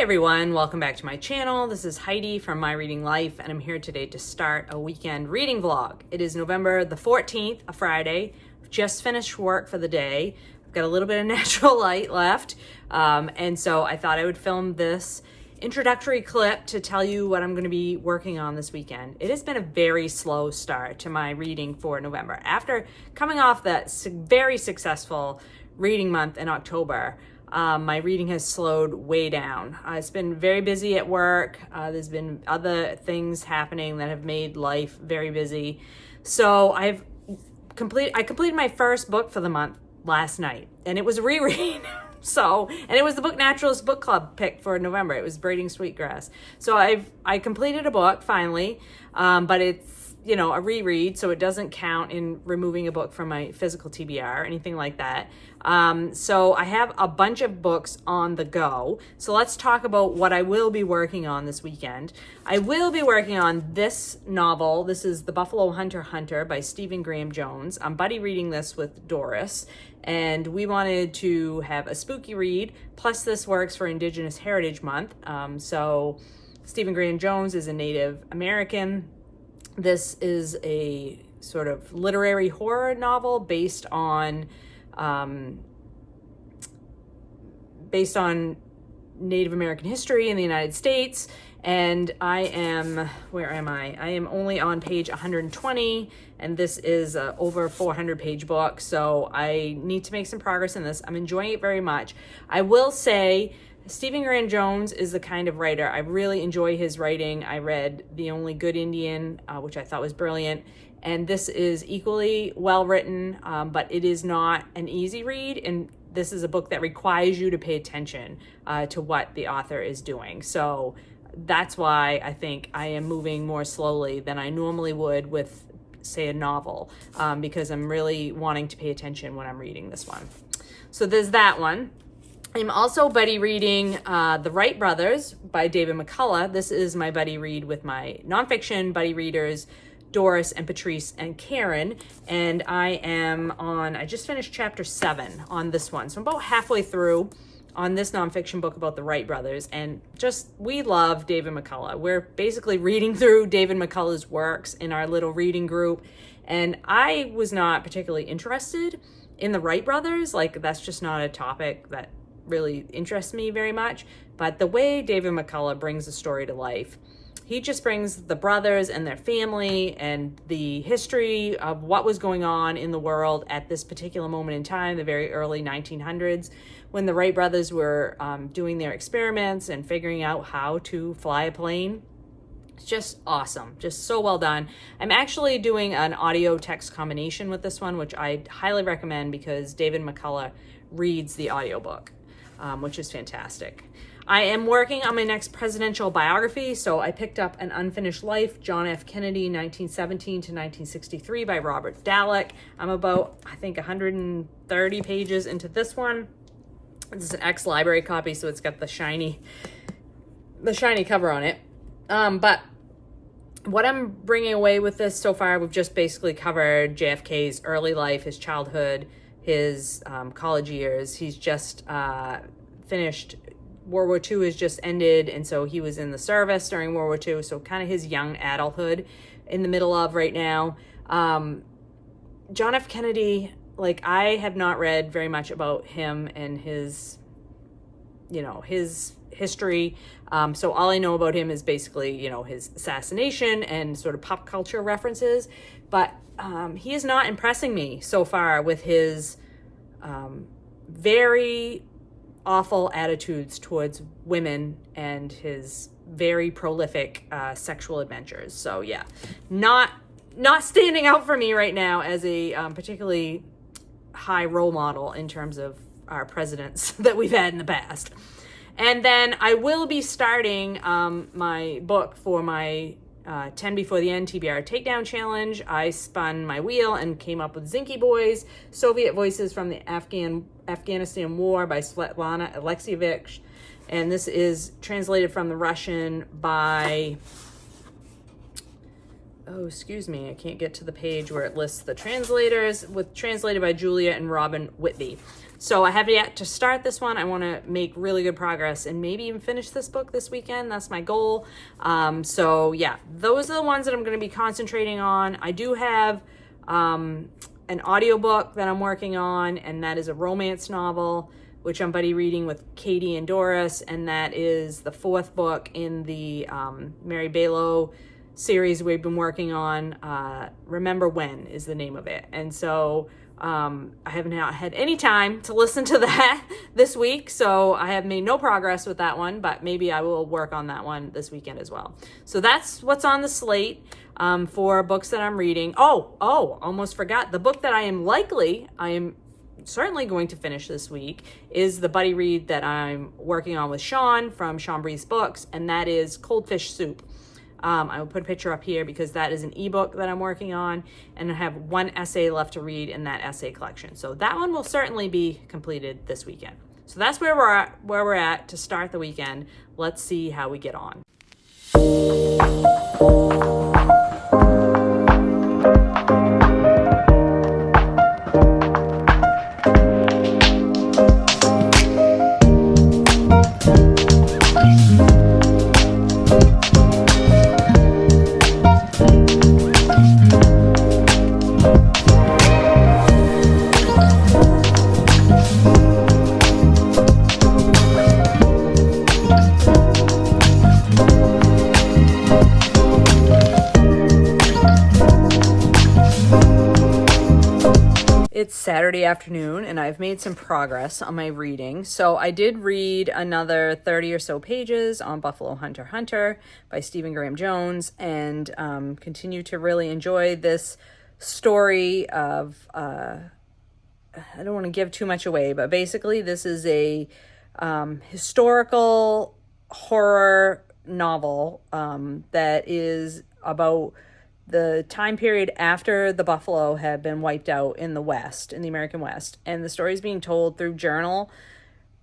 everyone, welcome back to my channel. This is Heidi from My Reading Life, and I'm here today to start a weekend reading vlog. It is November the 14th, a Friday. I've just finished work for the day. I've got a little bit of natural light left, and so I thought I would film this introductory clip to tell you what I'm going to be working on this weekend. It has been a very slow start to my reading for November. After coming off that very successful reading month in October, my reading has slowed way down. It's been very busy at work. There's been other things happening that have made life very busy. So I completed my first book for the month last night, and it was a reread. And it was the Book Naturalist Book Club pick for November. It was Braiding Sweetgrass. So I completed a book finally, but it's, a reread, so it doesn't count in removing a book from my physical TBR or anything like that. So I have a bunch of books on the go. So let's talk about what I will be working on this weekend. I will be working on this novel. This is The Buffalo Hunter by Stephen Graham Jones. I'm buddy reading this with Doris, and we wanted to have a spooky read, plus this works for Indigenous Heritage Month. So Stephen Graham Jones is a Native American. This is a sort of literary horror novel based on Native American history in the United States. And where am I? I am only on page 120, and this is a over 400 page book. So I need to make some progress in this. I'm enjoying it very much. I will say, Stephen Graham Jones is the kind of writer, I really enjoy his writing. I read The Only Good Indian, which I thought was brilliant. And this is equally well written, but it is not an easy read. And this is a book that requires you to pay attention to what the author is doing. So that's why I think I am moving more slowly than I normally would with, say, a novel, because I'm really wanting to pay attention when I'm reading this one. So there's that one. I'm also buddy reading The Wright Brothers by David McCullough. This is my buddy read with my nonfiction buddy readers, Doris and Patrice and Karen. And I just finished chapter 7 on this one. So I'm about halfway through on this nonfiction book about the Wright brothers. And we love David McCullough. We're basically reading through David McCullough's works in our little reading group. And I was not particularly interested in the Wright brothers. Like, that's just not a topic that really interests me very much. But the way David McCullough brings the story to life, he just brings the brothers and their family and the history of what was going on in the world at this particular moment in time, the very early 1900s, when the Wright brothers were doing their experiments and figuring out how to fly a plane. It's just awesome. Just so well done. I'm actually doing an audio text combination with this one, which I highly recommend because David McCullough reads the audiobook, which is fantastic. I am working on my next presidential biography, so I picked up An Unfinished Life, John F. Kennedy, 1917 to 1963 by Robert Dallek. I'm about, I think, 130 pages into this one. This is an ex-library copy, so it's got the shiny cover on it. But what I'm bringing away with this so far, we've just basically covered JFK's early life, his childhood, his college years. He's just finished. World War II has just ended, and so he was in the service during World War II, so kind of his young adulthood in the middle of right now. John F. Kennedy, I have not read very much about him and his history. So all I know about him is basically, his assassination and sort of pop culture references. But he is not impressing me so far with his very awful attitudes towards women and his very prolific sexual adventures. So yeah, not standing out for me right now as a particularly high role model in terms of our presidents that we've had in the past. And then I will be starting my book for my 10 Before the End TBR Takedown Challenge. I spun my wheel and came up with Zinky Boys, Soviet Voices from the Afghanistan War by Svetlana Alexievich. And this is translated from the Russian by oh, excuse me, I can't get to the page where it lists the translators, translated by Julia and Robin Whitby. So I have yet to start this one. I want to make really good progress and maybe even finish this book this weekend. That's my goal. So yeah, those are the ones that I'm going to be concentrating on. I do have an audiobook that I'm working on, and that is a romance novel, which I'm buddy reading with Katie and Doris, and that is the 4th book in the Mary Bailow series we've been working on. Remember When is the name of it. And so I haven't had any time to listen to that this week, so I have made no progress with that one, but maybe I will work on that one this weekend as well. So that's what's on the slate for books that I'm reading. Oh, almost forgot. The book that I am certainly going to finish this week is the buddy read that I'm working on with Sean from Sean Breeze Books, and that is Cold Fish Soup. I will put a picture up here because that is an ebook that I'm working on, and I have one essay left to read in that essay collection. So that one will certainly be completed this weekend. So that's where we're at to start the weekend. Let's see how we get on. It's Saturday afternoon, and I've made some progress on my reading. So I did read another 30 or so pages on Buffalo Hunter Hunter by Stephen Graham Jones, and continue to really enjoy this story of, I don't want to give too much away, but basically this is a historical horror novel that is about the time period after the buffalo had been wiped out in the West, in the American West. And the story is being told through journal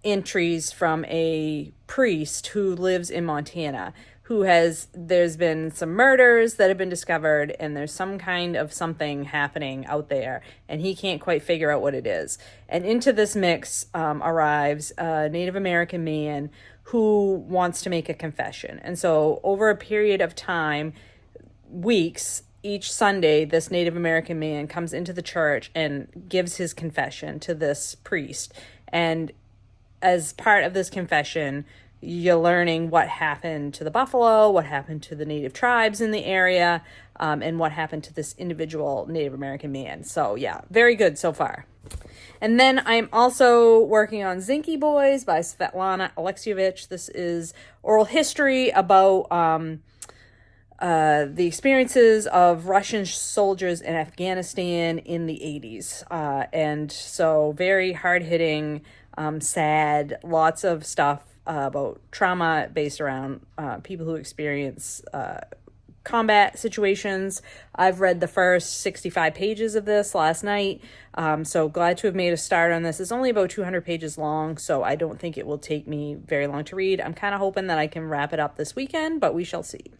entries from a priest who lives in Montana, there's been some murders that have been discovered, and there's some kind of something happening out there, and he can't quite figure out what it is. And into this mix arrives a Native American man who wants to make a confession. And so over a period of time, weeks, each Sunday, this Native American man comes into the church and gives his confession to this priest. And as part of this confession, you're learning what happened to the buffalo, what happened to the native tribes in the area, and what happened to this individual Native American man. So yeah, very good so far. And then I'm also working on Zinky Boys by Svetlana Alexievich. This is oral history about the experiences of Russian soldiers in Afghanistan in the 80s. And so very hard-hitting, sad, lots of stuff about trauma based around people who experience combat situations. I've read the first 65 pages of this last night, so glad to have made a start on this. It's only about 200 pages long, so I don't think it will take me very long to read. I'm kind of hoping that I can wrap it up this weekend, but we shall see.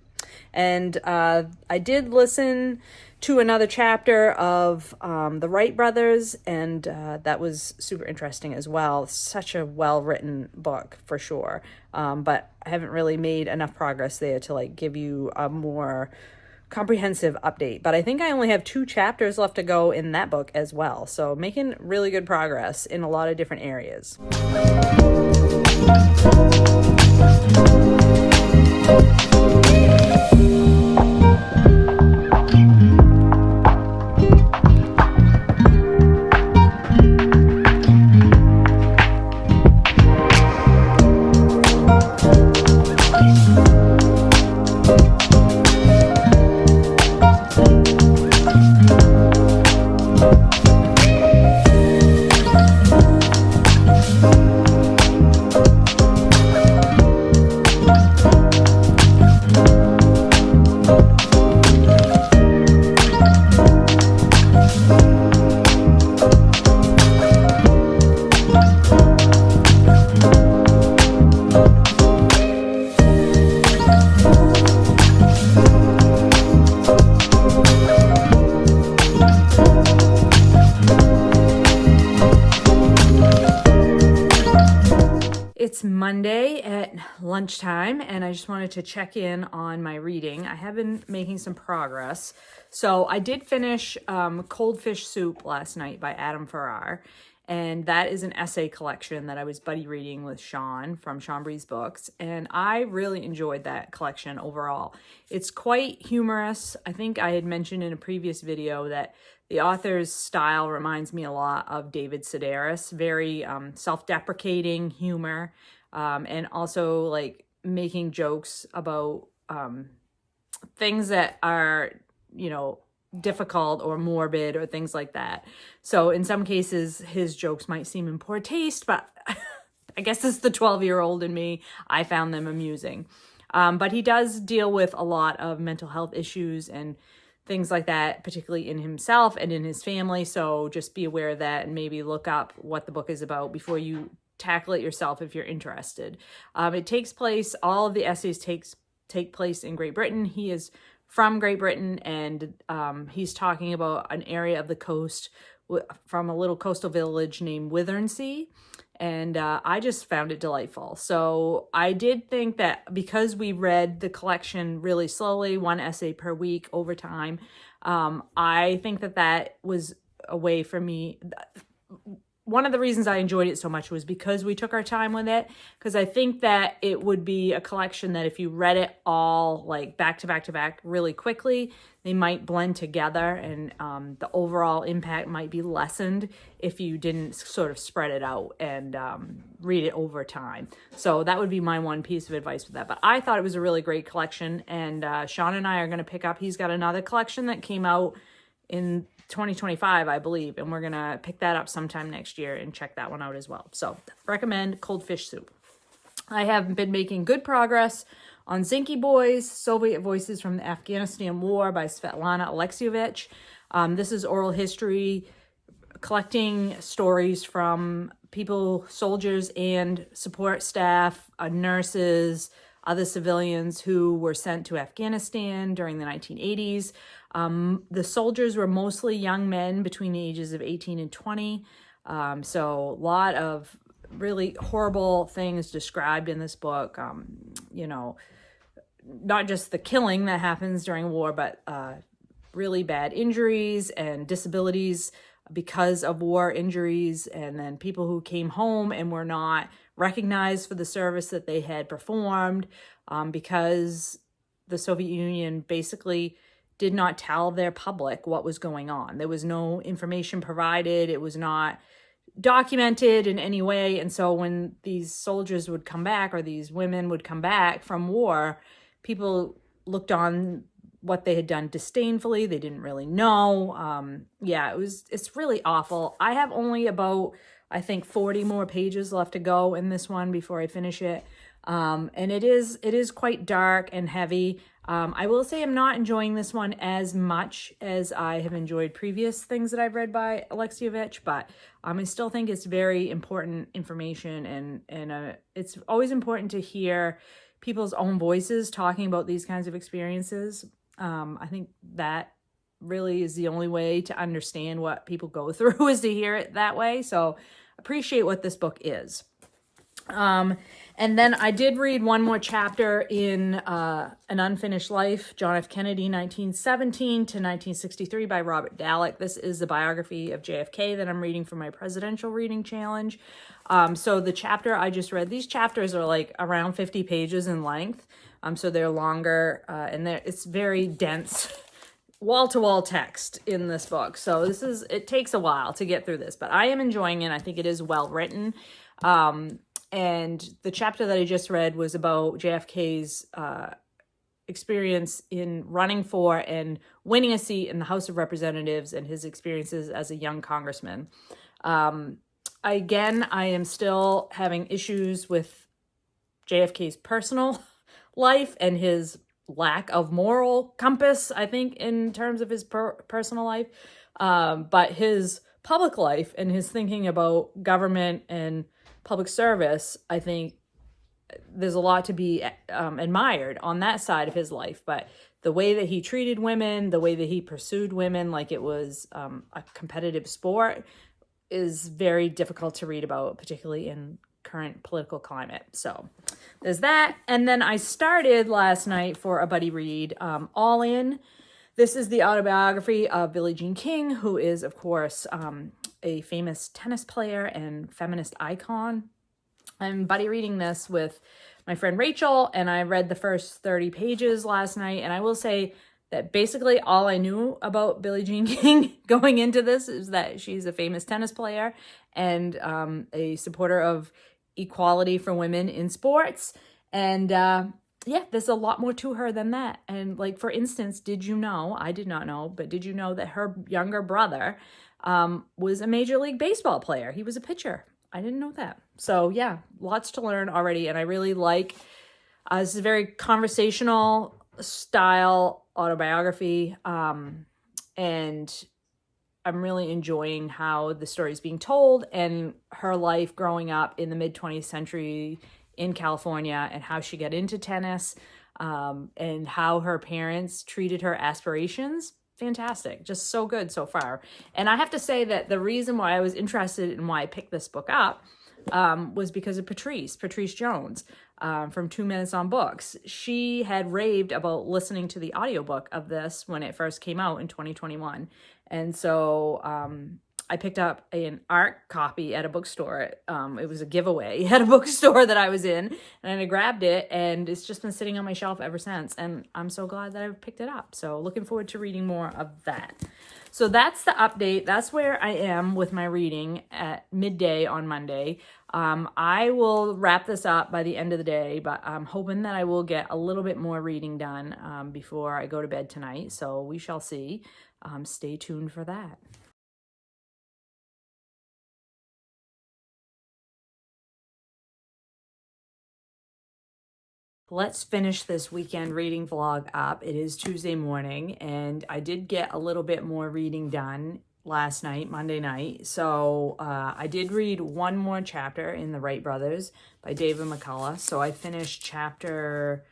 And I did listen to another chapter of the Wright brothers, and that was super interesting as well. Such a well-written book for sure, but I haven't really made enough progress there to give you a more comprehensive update. But I think I only have 2 chapters left to go in that book as well, so making really good progress in a lot of different areas. Monday at lunchtime, and I just wanted to check in on my reading. I have been making some progress. So I did finish Cold Fish Soup last night by Adam Farrar, and that is an essay collection that I was buddy reading with Sean from Sean Bree's Books, and I really enjoyed that collection overall. It's quite humorous. I think I had mentioned in a previous video that the author's style reminds me a lot of David Sedaris, very self-deprecating humor, and also like making jokes about things that are, difficult or morbid or things like that. So in some cases, his jokes might seem in poor taste, but I guess it's the 12-year-old in me. I found them amusing. But he does deal with a lot of mental health issues and things like that, particularly in himself and in his family. So just be aware of that and maybe look up what the book is about before you tackle it yourself if you're interested. It takes place, all of the essays take place in Great Britain. He is from Great Britain, and he's talking about an area of the coast from a little coastal village named Withersea. And I just found it delightful. So I did think that because we read the collection really slowly, one essay per week over time, I think that was a way for me. One of the reasons I enjoyed it so much was because we took our time with it, because I think that it would be a collection that if you read it all like back to back to back really quickly, they might blend together, and the overall impact might be lessened if you didn't sort of spread it out and read it over time. So that would be my one piece of advice with that. But I thought it was a really great collection, and Sean and I are going to pick up, he's got another collection that came out in 2025, I believe, and we're going to pick that up sometime next year and check that one out as well. So recommend Cold Fish Soup. I have been making good progress on Zinky Boys, Soviet Voices from the Afghanistan War by Svetlana Alexievich. This is oral history, collecting stories from people, soldiers and support staff, nurses, other civilians who were sent to Afghanistan during the 1980s. The soldiers were mostly young men between the ages of 18 and 20. So a lot of really horrible things described in this book. Not just the killing that happens during war, but really bad injuries and disabilities because of war injuries, and then people who came home and were not recognized for the service that they had performed because the Soviet Union basically did not tell their public what was going on. There was no information provided. It was not documented in any way. And so when these soldiers would come back, or these women would come back from war, people looked on what they had done disdainfully. They didn't really know. It's really awful. I have only about, I think, 40 more pages left to go in this one before I finish it. And it is quite dark and heavy. I will say I'm not enjoying this one as much as I have enjoyed previous things that I've read by Alexievich, but I still think it's very important information, and it's always important to hear people's own voices talking about these kinds of experiences. I think that really is the only way to understand what people go through, is to hear it that way. So appreciate what this book is. And then I did read one more chapter in An Unfinished Life, John F. Kennedy, 1917 to 1963 by Robert Dallek. This is the biography of JFK that I'm reading for my presidential reading challenge. So the chapter I just read, these chapters are like around 50 pages in length. So they're longer, and it's very dense, wall-to-wall text in this book. So it takes a while to get through this, but I am enjoying it. I think it is well written. And the chapter that I just read was about JFK's experience in running for and winning a seat in the House of Representatives and his experiences as a young congressman. Again, I am still having issues with JFK's personal life and his lack of moral compass, I think, in terms of his personal life. But his public life and his thinking about government and public service, I think there's a lot to be admired on that side of his life. But the way that he treated women, the way that he pursued women like it was a competitive sport, is very difficult to read about, particularly in current political climate. So there's that. And then I started last night for a buddy read, All In. This is the autobiography of Billie Jean King, who is, of course, a famous tennis player and feminist icon. I'm buddy reading this with my friend Rachel, and I read the first 30 pages last night. And I will say that basically all I knew about Billie Jean King going into this is that she's a famous tennis player and a supporter of equality for women in sports. And yeah, there's a lot more to her than that. And like, for instance, did you know, I did not know, but did you know that her younger brother was a Major League Baseball player? He was a pitcher. I didn't know that. So yeah, lots to learn already. And I really like, this is a very conversational style autobiography. And I'm really enjoying how the story is being told and her life growing up in the mid-20th century in California and how she got into tennis, and how her parents treated her aspirations. Fantastic. Just so good so far. And I have to say that the reason why I was interested and why I picked this book up was because of Patrice Jones from 2 Minutes on Books. She had raved about listening to the audiobook of this when it first came out in 2021. And so I picked up an art copy at a bookstore. It was a giveaway at a bookstore that I was in, and I grabbed it, and it's just been sitting on my shelf ever since. And I'm so glad that I've picked it up. So looking forward to reading more of that. So that's the update. That's where I am with my reading at midday on Monday. I will wrap this up by the end of the day, but I'm hoping that I will get a little bit more reading done before I go to bed tonight. So we shall see. Stay tuned for that. Let's finish this weekend reading vlog up. It is Tuesday morning, and I did get a little bit more reading done last night, Monday night. So I did read one more chapter in The Wright Brothers by David McCullough. So I finished chapter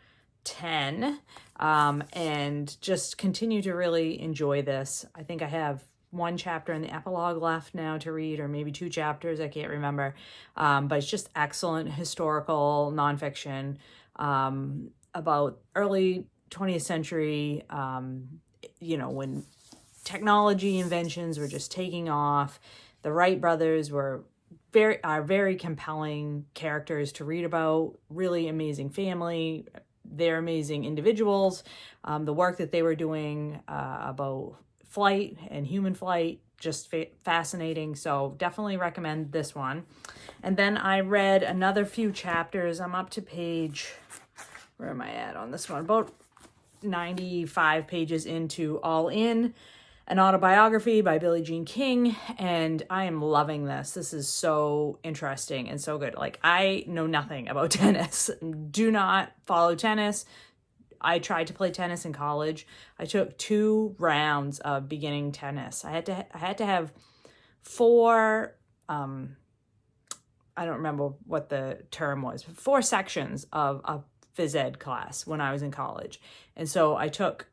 10 and just continue to really enjoy this. I think I have one chapter in the epilogue left now to read, or maybe 2 chapters, I can't remember. But it's just excellent historical nonfiction about early 20th century, when technology inventions were just taking off. The Wright brothers are very compelling characters to read about, really amazing family. They're amazing individuals. The work that they were doing about flight and human flight, just fascinating. So definitely recommend this one. And then I read another few chapters. I'm up to page, where am I at on this one? About 95 pages into All In, an autobiography by Billie Jean King. And I am loving this. This is so interesting and so good. Like, I know nothing about tennis. Do not follow tennis. I tried to play tennis in college. I took 2 rounds of beginning tennis. I had to have 4, I don't remember what the term was, 4 sections of a phys ed class when I was in college. And so I took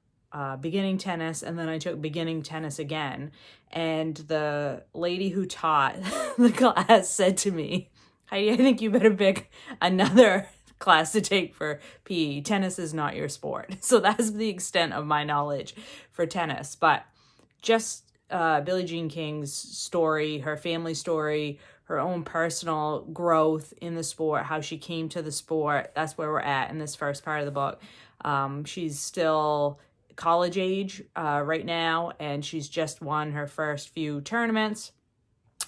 beginning tennis, and then I took beginning tennis again. And the lady who taught the class said to me, Heidi, I think you better pick another class to take for PE. Tennis is not your sport. So that's the extent of my knowledge for tennis. But just Billie Jean King's story, her family story, her own personal growth in the sport, how she came to the sport. That's where we're at in this first part of the book. She's still college age right now, and she's just won her first few tournaments.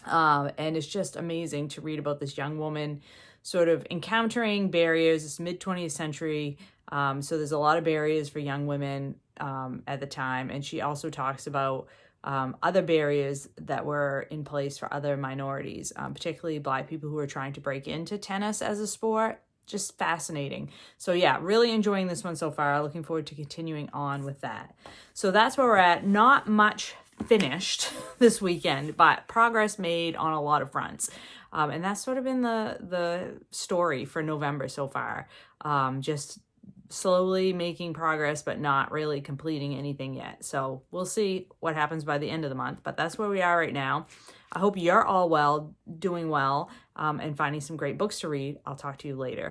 And it's just amazing to read about this young woman sort of encountering barriers. It's mid-20th century, so there's a lot of barriers for young women at the time. And she also talks about other barriers that were in place for other minorities, particularly Black people who are trying to break into tennis as a sport. Just fascinating. So yeah, really enjoying this one so far. Looking forward to continuing on with that. So that's where we're at. Not much finished this weekend, but progress made on a lot of fronts. And that's sort of been the story for November so far. Just slowly making progress, but not really completing anything yet. So we'll see what happens by the end of the month, but that's where we are right now. I hope you're all well, doing well, and finding some great books to read. I'll talk to you later.